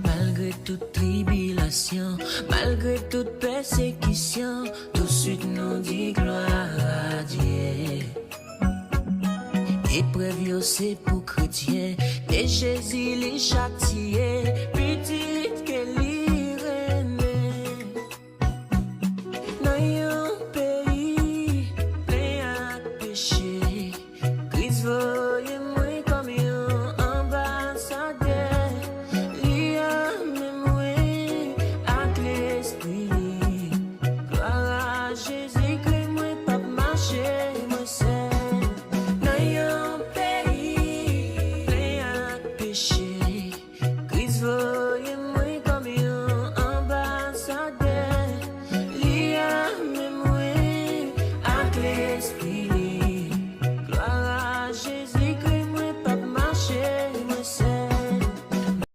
Malgré toute tribulation, malgré toute persécution, tout de suite nous dit gloire à Dieu. Épreuve c'est pour chrétien, et Jésus les châtié.